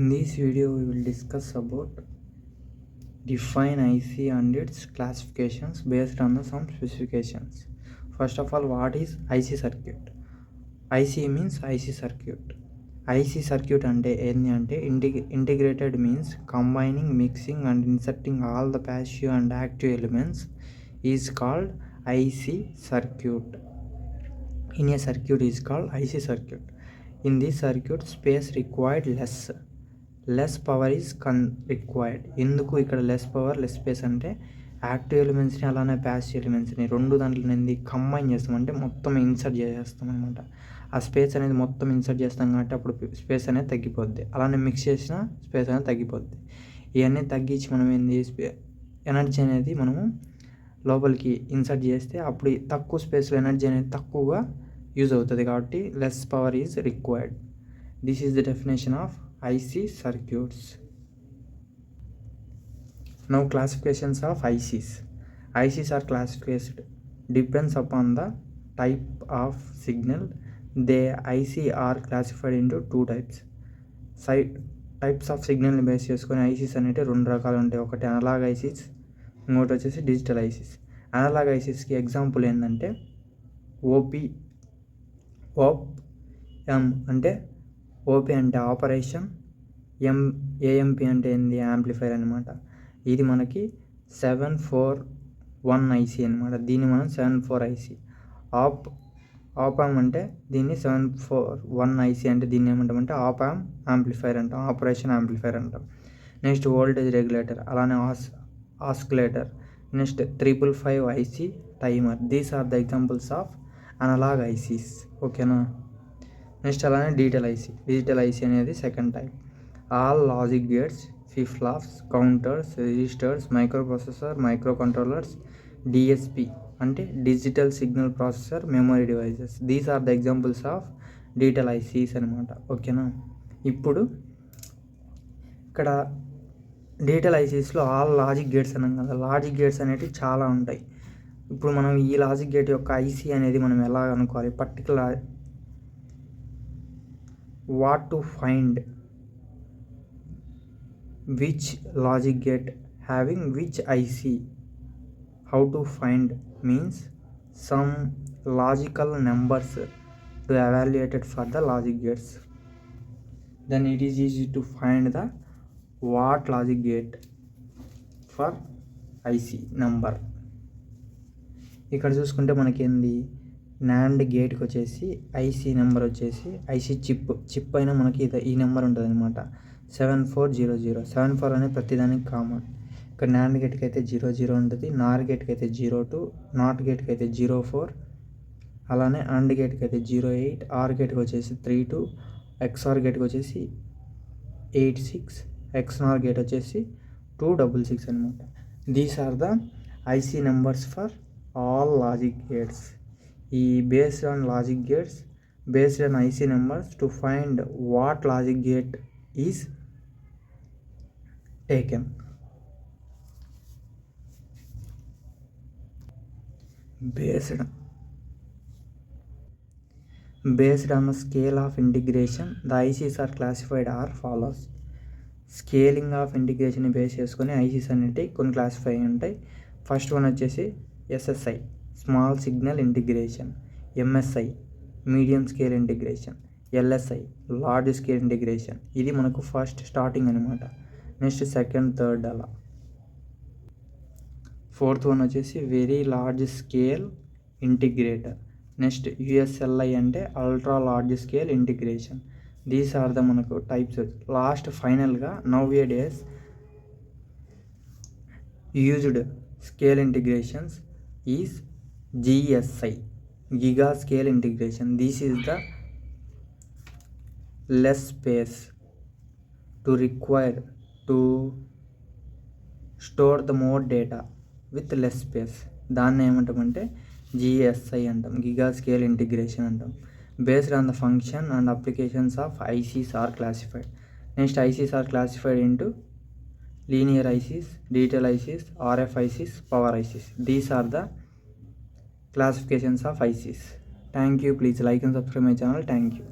In this video, we will discuss about define IC and its classifications based on some specifications. First of all, what is IC circuit? IC means IC circuit. IC circuit ante ఏంది అంటే integrated means combining, mixing and inserting all the passive and active elements is called IC circuit. In a circuit is called IC circuit. In this circuit, space required less power is required. ఎందుకు ఇక్కడ less power less space అంటే active ఎలిమెంట్స్ని అలానే passive ఎలిమెంట్స్ని రెండు దాంట్లో అనేది combine చేస్తాం, అంటే మొత్తం ఇన్సర్ట్ చేసేస్తాం అనమాట. ఆ స్పేస్ అనేది మొత్తం ఇన్సర్ట్ చేస్తాం కాబట్టి అప్పుడు స్పేస్ అనేది తగ్గిపోద్ది. అలానే మిక్స్ చేసిన స్పేస్ అనేది తగ్గిపోద్ది. ఇవన్నీ తగ్గించి మనం ఏంది ఎనర్జీ అనేది మనము లోపలికి ఇన్సర్ట్ చేస్తే అప్పుడు తక్కువ స్పేస్లో ఎనర్జీ అనేది తక్కువగా యూజ్ అవుతుంది, కాబట్టి less power is required. This is the definition of IC circuits. Now classifications of ICs. ICs are classified depends upon the type of signal. The IC are classified into two types. Types of signal ని base చేసుకొని ICs అనేవి రెండు రకాలు ఉంటాయి. ఒకటి analogue ICs, ఇంకోటి వచ్చేసి digital ICs. Analogue ఐసీస్కి example ఏంటంటే OP-M అంటే ఓపీ అంటే ఆపరేషన్, ఏఎంపి అంటే ఏంది యాంప్లిఫైర్ అనమాట. ఇది మనకి 741 ఐసీ అనమాట. దీన్ని మనం 74 ఐసీ. ఆప్-యామ్ అంటే దీన్ని 741 ఐసీ అంటే దీన్ని ఏమంటామంటే ఆప్-యామ్ యాంప్లిఫైర్ అంటాం, ఆపరేషన్ యాంప్లిఫైర్ అంటాం. నెక్స్ట్ వోల్టేజ్ రెగ్యులేటర్, అలానే oscillator. Next 555 IC timer. These are the examples of analog ICs. ఓకేనా. నెక్స్ట్ అలానే డిజిటల్ ఐసీ అనేది second type. All logic gates, flip flops, counters, registers, microprocessor, micro controllers, DSP అంటే digital signal processor, memory devices. These are the examples of digital ICs అనమాట. ఓకేనా. ఇప్పుడు ఇక్కడ డిజిటల్ ఐసీస్లో ఆల్ లాజిక్ గేట్స్ అన్నాం కదా, లాజిక్ గేట్స్ అనేవి చాలా ఉంటాయి. ఇప్పుడు మనం ఈ లాజిక్ గేట్ యొక్క ఐసీ అనేది మనం ఎలా అనుకోవాలి, particular what to find which logic gate having which IC. How to find means some logical numbers to evaluate for the logic gates. Then it is easy to find the what logic gate for IC number. ఇక్కడ చూసుకుంటే మనకి ఏంది NAND గేట్కి వచ్చేసి IC number వచ్చేసి IC chip అయినా మనకి ఈ number ఉంటుంది అనమాట, 7400. 74 అనేది ప్రతిదానికి కామన్. ఇక్కడ నాండ్ గేట్కి అయితే 00 ఉంటుంది, నార్ గేట్కి అయితే 02, నాట్ గేట్కి అయితే 04, అలానే అండ్ గేట్కి అయితే 08, ఆర్ గేట్కి వచ్చేసి 32, ఎక్స్ఆర్ గేట్కి వచ్చేసి 86, ఎక్స్నార్ గేట్ వచ్చేసి 266 అనమాట. These are the IC numbers for all logic gates. ఈ based on logic gates, based on IC numbers to find what logic gate is taken. Based on the scale of integration, the ICs are classified are follows. Scaling of integration base చేసుకొని ICs అనేవి కొన్ని classify ఉంటాయి. First one వచ్చేసి SSI small signal integration, MSI medium scale integration, LSI large scale integration. ఇది మనకు first starting అనమాట. Next second, third అలా. Fourth one వచ్చేసి very large scale integrator. Next USLI అంటే ultra large scale integration. These are the మనకు types. Last ఫైనల్గా nowadays used scale integrations is GSI, Giga Scale Integration. This is the less space to require to store the more data with less space. దాన్ని ఏమంటామంటే GSI అంటాం, Giga Scale Integration అంటాం. Based on the function and applications of ICs are classified. Next, ICs are classified into linear ICs, digital ICs, RF ICs, power ICs. These are the classifications of ICs. Thank you. Please like and subscribe my channel. Thank you.